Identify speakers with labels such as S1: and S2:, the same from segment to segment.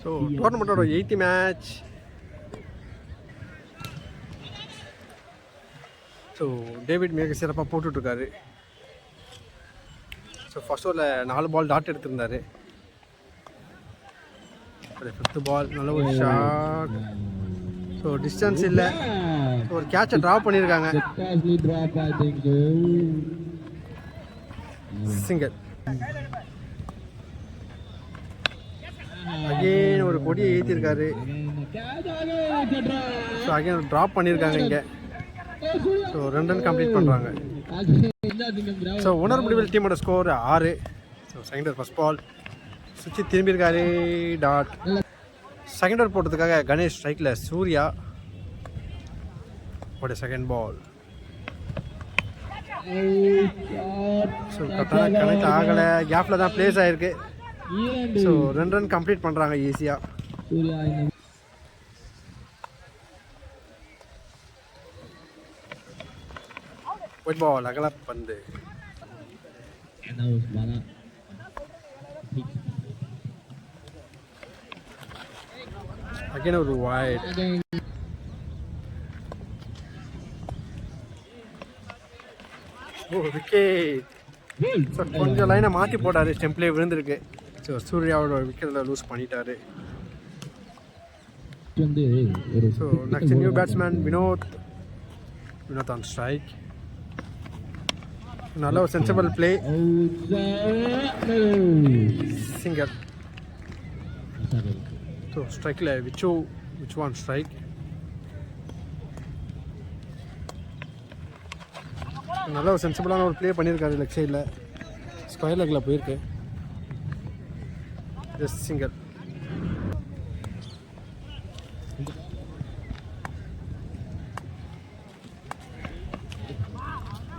S1: So டோர்னமெண்ட்டோட 8th match. So David மிக சிறப்பாக போட்டுட்ருக்காரு. ஸோ ஃபர்ஸ்ட் ஓவரில் 4 பால் டாட் எடுத்திருந்தார். 5th பால் நல்ல ஒரு ஷாட். ஸோ டிஸ்டன்ஸ் இல்லை, ஒரு கேட்சை ட்ராப் பண்ணியிருக்காங்க. சிங்கிள். அகெயின் ஒரு கொடியை ஏற்றிருக்காரு. ஸோ அகெயின் ட்ராப் பண்ணியிருக்காங்க இங்கே. ஸோ 2 ரன் கம்ப்ளீட் பண்ணுறாங்க. ஸோ ஓனர் முடிவில் டீமோட score 6. So second over first ball சுற்றி திரும்பியிருக்காரு, டாட். செகண்ட் ஓவர் போட்டதுக்காக கணேஷ் ஸ்ட்ரைக்கில் சூர்யா. ஒரு செகண்ட் பால். ஸோ கரெக்டாக கனெக்ட் ஆகலை, கேப்பில் தான் பிளேஸ் ஆகிருக்கு. ஸோ 2 ரன் கம்ப்ளீட் பண்ணுறாங்க ஈஸியாக. ஒயிட் பால் அகல பந்து. அகைன் ஒரு வைட். ஓ விக்கெட். ஸோ கொஞ்சம் லைனை மாற்றி போட்டார், ஸ்டெம்ப்லேயே விழுந்திருக்கு. ஸோ சூர்யாவோட விக்கெட்டில் லூஸ் பண்ணிட்டாரு. So next new batsman Vinod on strike. நல்ல ஒரு சென்சிபிள் பிளே. சிங்கர். ஸோ ஸ்ட்ரைக்கில் விச்சு ஆன் ஸ்ட்ரைக். நல்ல ஒரு சென்சிபிளான ஒரு ப்ளே பண்ணியிருக்காரு. லெக் சைடில் ஸ்கொயர் லெக்கில் போயிருக்கு. Just singer.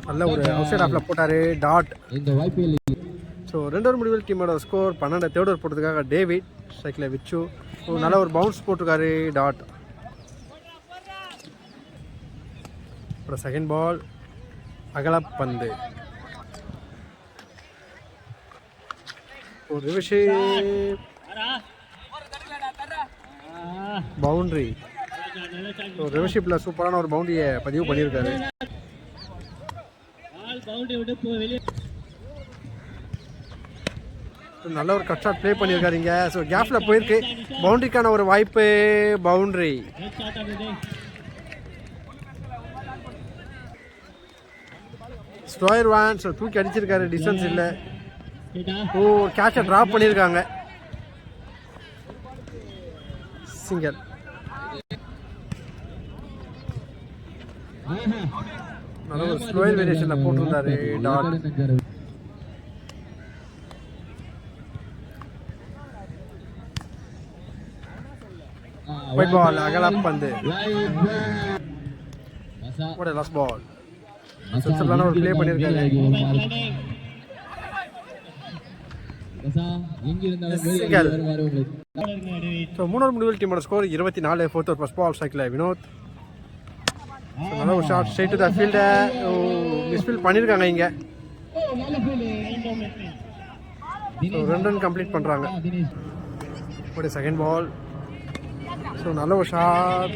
S1: நல்ல ஒரு அவுட் சைட் ஆஃப்ல போட்டார், டாட். ஸோ 2 ஓவர் முடிவில் டீமோட ஸ்கோர் 12. தேர்ட் ஓவர் போட்டதுக்காக டேவிட் ஸ்ட்ரைக்கில் விச்சு. ஸோ நல்ல ஒரு பவுன்ஸ் போட்டிருக்காரு, டாட். அப்புறம் செகண்ட் பால் அகலப்பந்து. ஒரு ரிவர்ஷிப் பவுண்டரி. ஒரு ரிவர்ஷிப்பில் சூப்பரான ஒரு பவுண்டரியை பதிவு பண்ணியிருக்காரு. நல்ல ஒரு கட் ஷாட் ப்ளே பண்ணியிருக்காருங்க. ஸோ கேப்பில் போயிருக்கு, பவுண்டரிக்கான ஒரு வாய்ப்பு, பவுண்டரி. Slower one. ஸோ தூக்கி அடிச்சிருக்காரு, டிஸ்டன்ஸ் இல்லை. ஓ கேட்சை ட்ராப் பண்ணியிருக்காங்க, சிங்கர். நல்ல ஒரு ஸ்லோயர் வேரியேஷனில் போட்டிருந்தாரு, டாட். White ball அகலப்பந்து. ஒரு லாஸ்ட் பால். சென்சிபிளான ஒரு ப்ளே பண்ணியிருக்காரு. ஸோ 3 ஓவர் முடிவில் டீமோட ஸ்கோர் 24. 4th ஓவர் ஃபர்ஸ்ட் பால் ஸ்ட்ரைக்கில் வினோத். நல்ல ஒரு ஷாட் ஸ்ட்ரைட் டு த ஃபீல்டை மிஸ்ஃபீல்ட் பண்ணியிருக்காங்க இங்கே. ஸோ 2 ரன் கம்ப்ளீட் பண்ணுறாங்க. ஒரு செகண்ட் பால். ஸோ நல்ல ஒரு ஷாட்.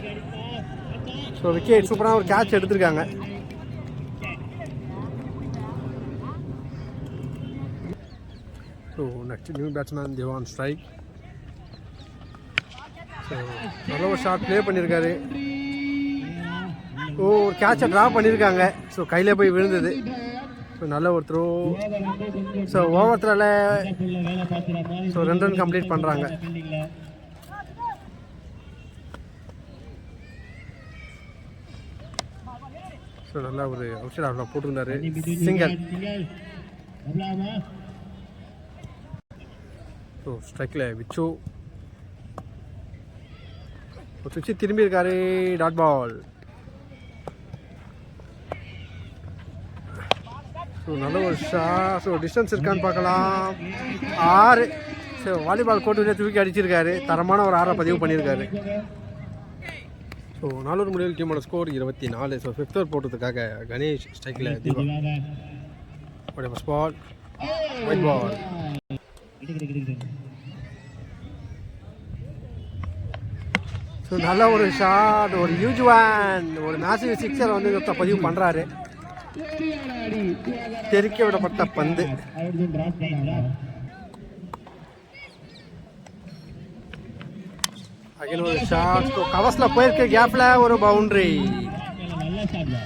S1: So wicket. சூப்பரான ஒரு கேட்ச் எடுத்திருக்காங்க. So next new batsman Devan strike. So நல்ல ஒரு ஷாட் ப்ளே பண்ணியிருக்காரு. ஓ ஒரு கேட்சை ட்ராப் பண்ணியிருக்காங்க. ஸோ கையில் போய் விழுந்தது. ஸோ நல்ல ஒரு த்ரோ. ஸோ ஓவர் த்ரோவில் ஸோ 2 ரன் கம்ப்ளீட் பண்ணுறாங்க. ஸோ நல்லா ஒரு அவுட் சைட் ஆஃப்ல போட்டிருந்தாரு, சிங்கர். ஸோ ஸ்ட்ரைக்கில் விச்சு. சுவிட்சு திரும்பி இருக்காரு, டாட் பால். ஸோ நல்ல ஒரு ஷாட். ஸோ டிஸ்டன்ஸ் இருக்கான்னு பார்க்கலாம், 6. ஸோ வாலிபால் கோர்ட்டுலேயே தூக்கி அடிச்சிருக்காரு, தரமான ஒரு 6 பதிவு பண்ணியிருக்காரு. ஸோ 4 ஓவர் முடிவில் டீமோட ஸ்கோர் 24. ஸோ 5th ஓவர் போட்டதுக்காக கணேஷ் ஸ்ட்ரைக்கில் தீபா. ஒரு first ball wide ball. So நல்ல ஒரு ஷாட், ஒரு யூஜுவான், ஒரு மேசிவ் சிக்ஸர் வந்து பதிவு பண்ணுறாரு. தெறிக்க விடப்பட்ட பந்து. அகைன் ஒரு ஷாட். கவர்ஸில் போயிருக்க கேப்பில் ஒரு பவுண்டரி.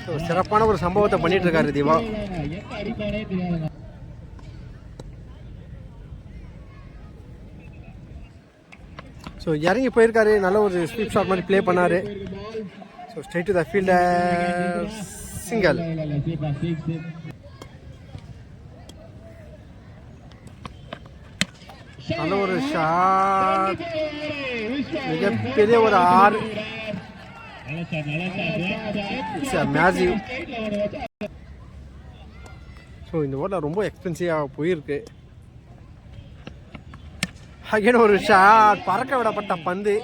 S1: ஸோ சிறப்பான ஒரு சம்பவத்தை பண்ணிட்டு இருக்காரு திவா. ஸோ இறங்கி போயிருக்காரு, நல்ல ஒரு ஸ்வீப் ஷாட் மாதிரி ப்ளே பண்ணார். So straight to the fielder, single. நல்ல ஒரு ஷாட், மிகப்பெரிய ஒரு 6. மேசிவ். ஸோ இந்த ஓவரில் ரொம்ப எக்ஸ்பென்சிவாக போயிருக்கு. அகைன் ஒரு ஷாட், பறக்க விடப்பட்ட பந்து,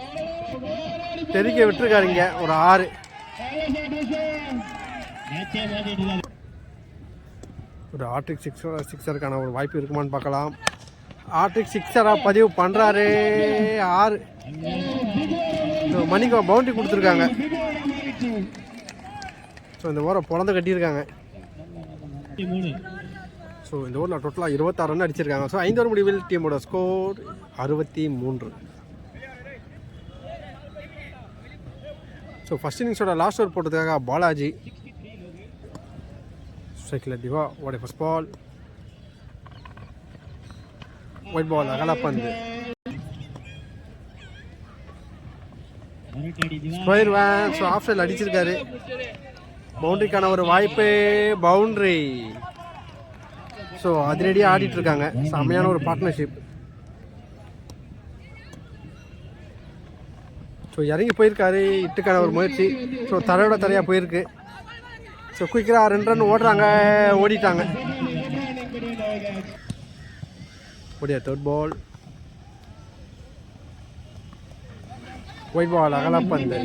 S1: தெறிக்க விட்டுருக்காருங்க, ஒரு 6. ஒரு ஆர்டிக் சிக்ஸருக்கான ஒரு வாய்ப்பு இருக்குமான்னு பார்க்கலாம். ஆர்டிக் சிக்ஸராக பதிவு பண்ணுறாரு, 6. மணிக்கு பவுண்டரி கொடுத்துருக்காங்க. ஸோ இந்த ஓவரை பொழந்து கட்டியிருக்காங்க. ஸோ இந்த ஓவரில் டோட்டலாக 26 ரன் அடிச்சிருக்காங்க. ஸோ 5 ஓவர் முடிவில் டீமோட ஸ்கோர் 63. ஸோ ஃபர்ஸ்ட் இன்னிங்ஸோட லாஸ்ட் ஓவர் போட்டதுக்காக பாலாஜி. ஸ்ட்ரைக்கில் திவா. ஓட ஃபர்ஸ்ட் பால், ஒயிட் பால், அகலப்பந்து, ஸ்கொயர் வேன். ஸோ ஆஃப் சைடில் அடிச்சிருக்காரு. பவுண்டரிக்கான ஒரு வாய்ப்பு, பவுண்டரி. ஸோ அதிரடியாக ஆடிட்டு இருக்காங்க. செம்மையான ஒரு பார்ட்னர்ஷிப். ஸோ இறங்கி போயிருக்காரு, இட்டுக்கான ஒரு முயற்சி. ஸோ தரையோட தரையாக போயிருக்கு. ஸோ குயிக்கராக 2 ரன் ஓடுறாங்க, ஓடிட்டாங்க. ஓடியா தேர்ட் பால், ஒயிட் பால், அகலப்பந்து.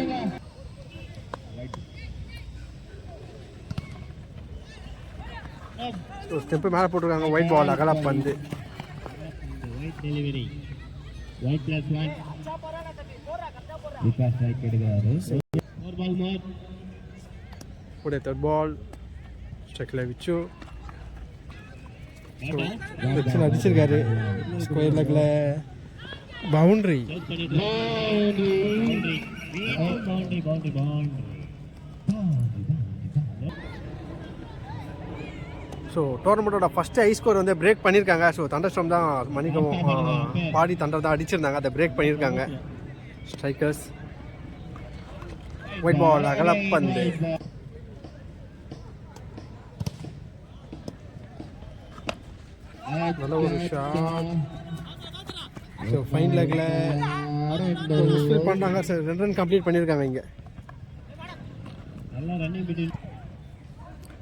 S1: ஸோ ஸ்டெப்பு மேலே போட்டிருக்காங்க, ஒயிட் பால், அகலப்பந்து. ஓடியா தேர்ட் பால், ஸ்ட்ரைக்கில் விச்சு. அடிச்சிருக்காரு, ஸ்கொயர் லெக்கில், பவுண்டரி. ஸோ டோர்னமெண்ட்டோட ஃபஸ்ட்டு ஹை ஸ்கோர் வந்து பிரேக் பண்ணியிருக்காங்க. ஸோ தண்டர் ஸ்டார்ம் தான் மணிக்கவும் பாடி தண்டர் தான் அடிச்சிருந்தாங்க, அதை பிரேக் பண்ணியிருக்காங்க ஸ்ட்ரைக்கர்ஸ். ஒயிட் பால், அகலப்பந்து. நல்ல ஒரு ஷாட். ஸோ ஃபைன் லெக்கில் ஃபில் பண்ணுறாங்க. சார் 2 ரன் கம்ப்ளீட் பண்ணியிருக்காங்க இங்கே.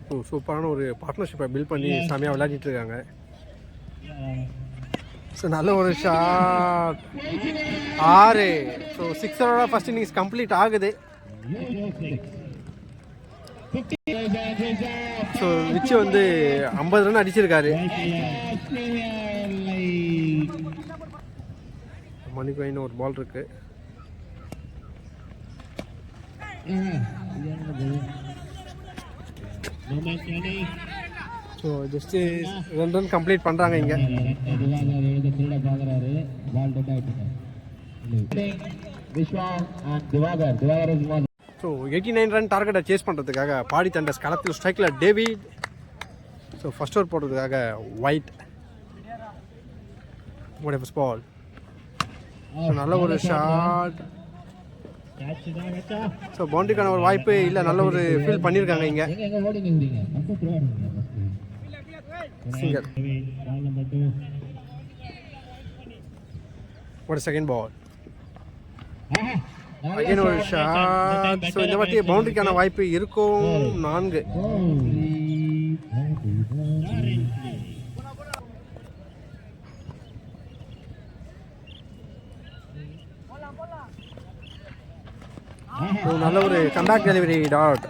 S1: ஓ சூப்பரான ஒரு பார்ட்னர்ஷிப்பை பில்ட் பண்ணி செமையாக விளையாடிட்டு இருக்காங்க. ஸோ நல்ல ஒரு ஷாட், 6. ஸோ 6ஓட ஃபர்ஸ்ட் இன்னிங்ஸ் கம்ப்ளீட் ஆகுது. ஸோ விச்சு வந்து 50 ரன் அடிச்சிருக்காரு. மணிக்கு வைன்னு ஒரு பால் இருக்கு. ஸோ ஜஸ்ட்டு 2 ரன் கம்ப்ளீட் பண்ணுறாங்க இங்கே. ஸோ 89 ரன் டார்கெட்டை சேஸ் பண்ணுறதுக்காக பாடி தண்டர்ஸ் களத்தில் ஸ்ட்ரைக்கில் டேவிட். ஸோ ஃபர்ஸ்ட் ஓவர் போடுறதுக்காக ஒயிட். உடைய ஃபர்ஸ்ட் பால். ஸோ நல்ல ஒரு ஷாட். ஸோ பவுண்டரிக்கான ஒரு வாய்ப்பு இல்லை, நல்ல ஒரு ஃபீல் பண்ணியிருக்காங்க இங்கே. சிங்கர். ஒரு செகண்ட் பால், அகைன் ஒரு ஷாட். ஸோ இந்த வாட்டி பவுண்டரிக்கான வாய்ப்பு இருக்கும், 4. நல்ல ஒரு comeback delivery dot.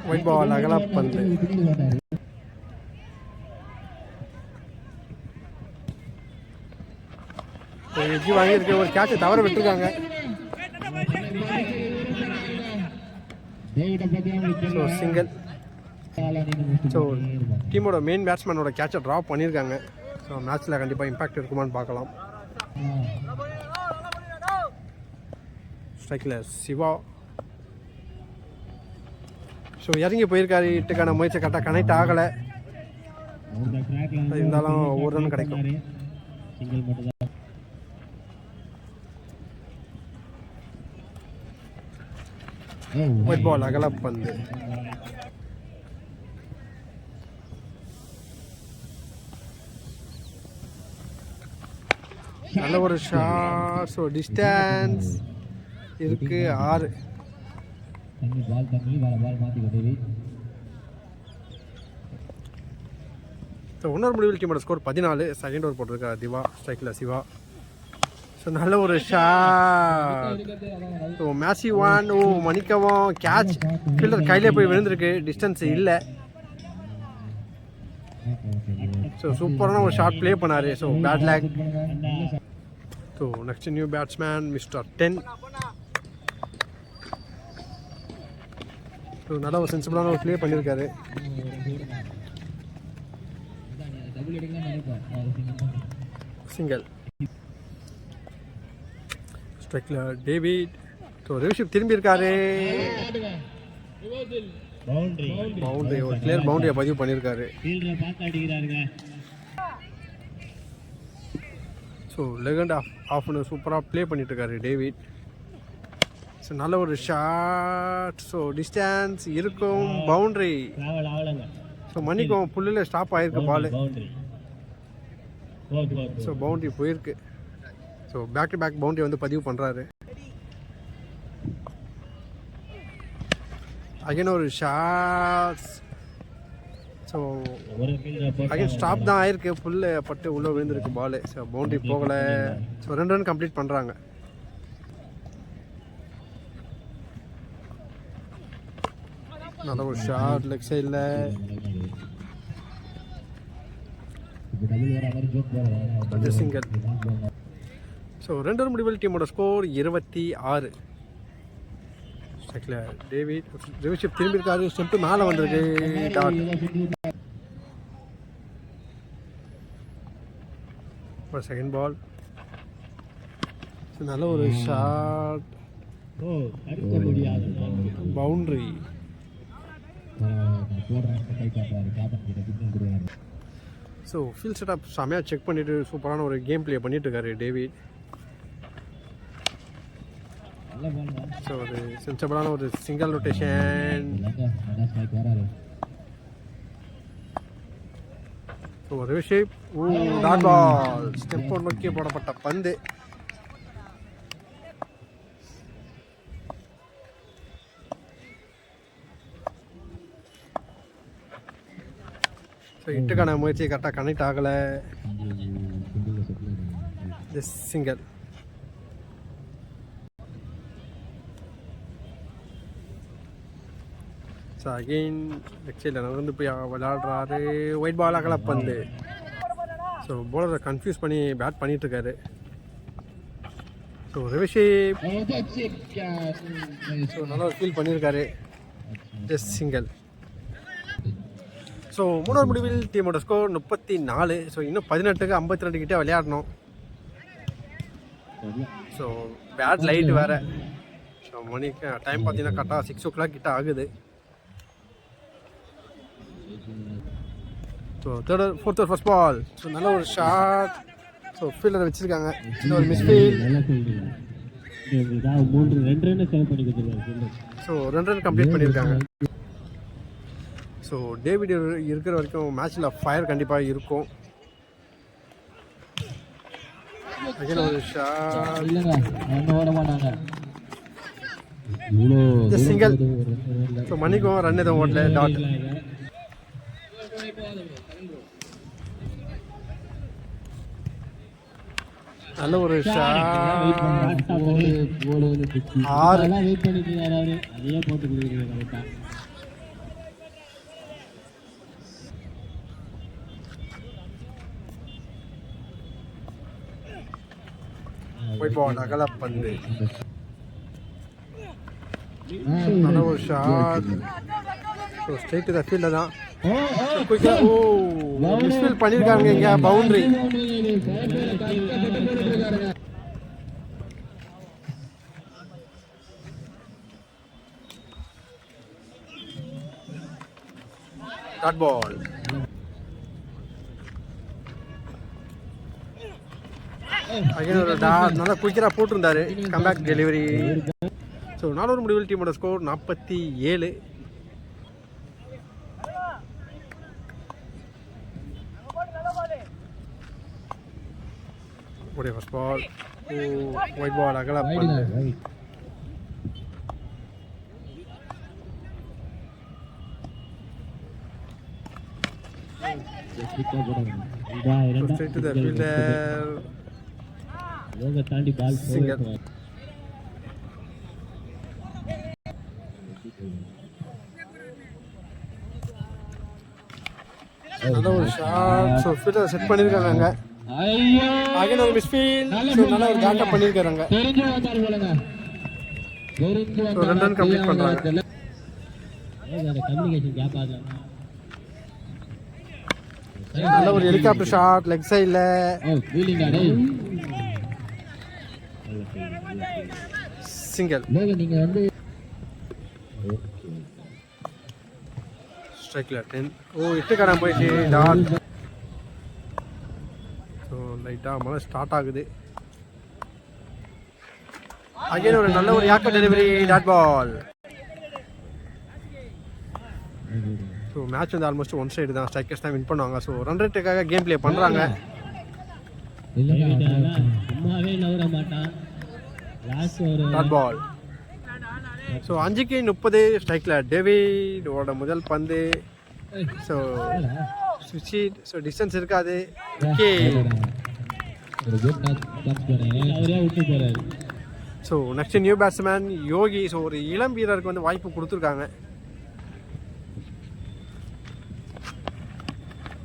S1: White ball, அகலப்பந்து. எஜ்ஜி வாங்கியிருக்கு. ஒரு கேட்சை தவற விட்டுருக்காங்க. So single. ஸோ டீமோட மெயின் பேட்ஸ்மேனோட கேட்சை ட்ராப் பண்ணியிருக்காங்க. ஸோ மேட்ச்சில் கண்டிப்பாக இம்பாக்ட் இருக்குமான்னு பார்க்கலாம். ஸ்ட்ரைக்கில் சிவா. ஸோ இறங்கி போயிருக்காரு. இட்டுக்கான முயற்சி கரெக்டாக கனெக்ட் ஆகலை. இருந்தாலும் ஒரு ரன் கிடைக்கும். ஒயிட் பால் அகலப்பந்து. நல்ல ஒரு ஷாட். ஸோ டிஸ்டன்ஸ் இருக்கு 6. ஸோ இன்னொரு முடிவில் டீமோட ஸ்கோர் 14. செகண்ட் ஓவர் போட்டிருக்கா திவா. ஸ்ட்ரைக்கில் சிவா. ஸோ நல்ல ஒரு ஷாட். ஸோ மேசி ஒன். ஓ மணிக்கவும் கேட்ச் ஃபீல்டர் கையிலே போய் விழுந்திருக்கு. டிஸ்டன்ஸ் இல்லை. ஸோ சூப்பரான ஒரு ஷாட் ப்ளே பண்ணார். ஸோ பேட் லேக். So next new batsman mister 10. So நல்ல ஒரு சென்சிபிளான ஒரு ப்ளே பண்ணியிருக்காரு. சிங்கிள். ஸ்ட்ரைக்கில் டேவிட். ஸோ ரிஷப் திரும்பி இருக்காரு. பவுண்டரி. ஒரு கிளியர் பவுண்டரியை பதிவு பண்ணியிருக்காரு. ஸோ லெகண்ட் ஆஃப் சூப்பராக ப்ளே பண்ணிட்டு இருக்காரு டேவிட். ஸோ நல்ல ஒரு ஷாட். ஸோ டிஸ்டன்ஸ் இருக்கும். பவுண்டரி. ஸோ மணிக்கும் புல்லில் ஸ்டாப் ஆகிருக்கு பால். ஸோ பவுண்டரி போயிருக்கு. So back to back boundary வந்து பதிவு பண்ணுறாரு. அகைன் ஒரு ஷாட்ஸ். ஸோ அகைன் ஸ்டாப் தான் ஆயிருக்கு. புல்லு பட்டு உள்ளே விழுந்திருக்கு பால். ஸோ பவுண்டரி போகலை. ஸோ 2 ரன் கம்ப்ளீட் பண்ணுறாங்க. நல்ல ஒரு ஷாட் லெக் சைடில். சிங்கிள். ஸோ 2 ரன் முடிவில் டீமோட ஸ்கோர் 26. டேவிட் ரிஷப் திரும்பி இருக்காரு. ஸ்டெம்பு மேலே வந்திருக்கு. ஒரு செகண்ட் பால். நல்ல ஒரு shot. Boundary. So field setup செமையாக செக் பண்ணிவிட்டு சூப்பரான ஒரு கேம் ப்ளே பண்ணிட்டு இருக்காரு டேவிட். ஸோ ஒரு சென்சபிளான ஒரு single rotation. So Rishabh. Dot ball. ஸ்டெம்போ நோக்கி போடப்பட்ட பந்து. ஸோ இட்டுக்கான முயற்சி கரெக்டாக கனெக்ட் ஆகலை. Just single. ஸோ அகெயின் லெக்சைடில் நடந்து போய் விளையாடுறாரு. ஒயிட் பால் அகலப்பந்து. ஸோ போலரை கன்ஃபியூஸ் பண்ணி பேட் பண்ணிகிட்ருக்காரு. ஸோ ரிஷப். ஸோ நல்லா ஒரு ஃபீல் பண்ணியிருக்காரு. Just single. ஸோ 3வது முடிவில் டீமோட ஸ்கோர் 34. ஸோ இன்னும் 18க்கு 52 கிட்டே விளையாடணும். ஸோ பேட் லைட் வேறு. ஸோ மணிக்கு டைம் பார்த்தீங்கன்னா கரெக்டாக 6 o'clock கிட்ட ஆகுது. So fourth over first ball. So நல்ல ஒரு ஷாட். ஸோ ஃபீல்டரை வச்சுருக்காங்க. சின்ன ஒரு மிஸ்ஃபீல். ஸோ 2 ரன் கம்ப்ளீட் பண்ணியிருக்காங்க. ஸோ டேவிட் இருக்கிற வரைக்கும் மேட்ச்சில் ஃபயர் கண்டிப்பாக இருக்கும். ஒரு ஷாட். சிங்கிள். ஸோ மணிக்கும் ரன் எதுவும் ஓடல. டாட். நல்ல ஒரு ஷாட். 6. ஒயிட் பால் அகலப்பந்து. நல்ல ஒரு shot. So straight to the ஃபீல்டில் தான். மிஸ்ஃபீல் பண்ணியிருக்காங்க இங்கே, பவுண்டரி. Dot ball. அகைன் ஒரு டாட். நல்லா குயிக்கராக போட்டிருந்தாரு. Comeback delivery. ஸோ 4 முடிவில் டீமோட ஸ்கோர் 47. ஒரே ஃபர்ஸ்ட் பால். ஒயிட் பால் அகலப்பந்து. Straight to the fielder. Single. நல்ல ஒரு ஷாட். ஸோ ஃபீல்டர் செட் பண்ணியிருக்காங்க. அகைன் ஒரு மிஸ்ஃபீல்ட். ஸோ நல்ல ஒரு பேக்கப் பண்ணியிருக்காங்க. ஸோ 2 ரன் கம்ப்ளீட் பண்ணுறாங்க. நல்ல ஒரு ஹெலிகாப்டர் ஷாட் லெக் சைடில். சிங்கிள். ஸ்ட்ரைக்கில் 10. இட்டுக்காரன் போயிட்டு டாட். ஸோ லைட்டாக மழை ஸ்டார்ட் ஆகுது. அகைன் ஒரு நல்ல ஒரு yorker delivery. Dot ball. So match வந்து ஆல்மோஸ்ட் ஒன் சைடு தான். ஸ்ட்ரைக்கர்ஸ் தான் வின் பண்ணுவாங்க. ஸோ ரன் ரேட்டுக்காக கேம் பிளே பண்ணுறாங்க. Dot ball. ஸோ 5க்கு 30 ஸ்ட்ரைக்கில் டேவிடோட முதல் பந்து. ஸோ ஸ்விட்ச். ஸோ டிஸ்டன்ஸ் இருக்காது. So next new batsman Yogi. So ஒரு இளம் வீரருக்கு வந்து வாய்ப்பு கொடுத்துருக்காங்க.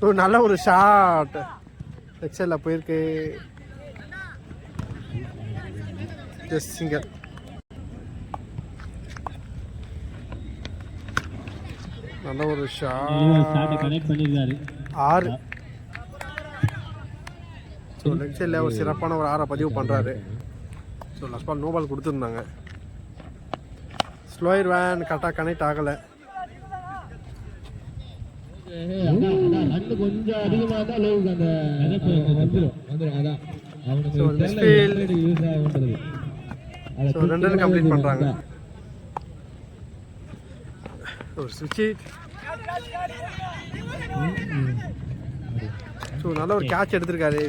S1: ஸோ நல்ல ஒரு ஷாட் எக்ஸலில் போயிருக்கு. Just singer. நல்ல ஒரு ஷாட் கனெக்ட் பண்ணிருக்காரு. 6. ஸோ லெக் சைடில் ஒரு சிறப்பான ஒரு 6 பதிவு பண்ணுறாரு. So last ball no ball கொடுத்துருந்தாங்க. ஸ்லோயர் வேன் கரெக்டாக கனெக்ட் ஆகலை. கொஞ்சம் அதிகமாக தான் லோவுக்கு அந்த ஸோ 2 ரன் கம்ப்ளீட் பண்ணுறாங்க. ஒரு ஸ்விட்ச். ஸோ நல்ல ஒரு கேட்ச் எடுத்திருக்காரு.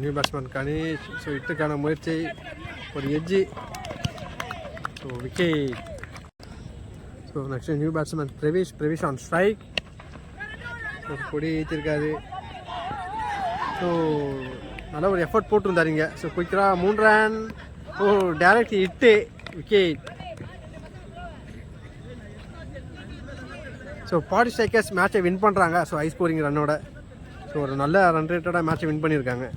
S1: New batsman Ganesh. ஸோ இட்டுக்கான முயற்சி. ஒரு edge. So wicket. So next new batsman Pravesh on strike. ஒரு கொடி ஏற்றிருக்காரு. ஸோ நல்ல ஒரு எஃபர்ட் போட்டிருந்தாருங்க. ஸோ குயிக்கராக 3 run. Direct hit. Wicket. So பாடி ஸ்ட்ரைக்கர்ஸ் மேட்சை வின் பண்ணுறாங்க. ஸோ ஹை ஸ்கோரிங் ரன்னோட. ஸோ ஒரு நல்ல ரன் ரேட்டடாக மேட்சை வின் பண்ணியிருக்காங்க.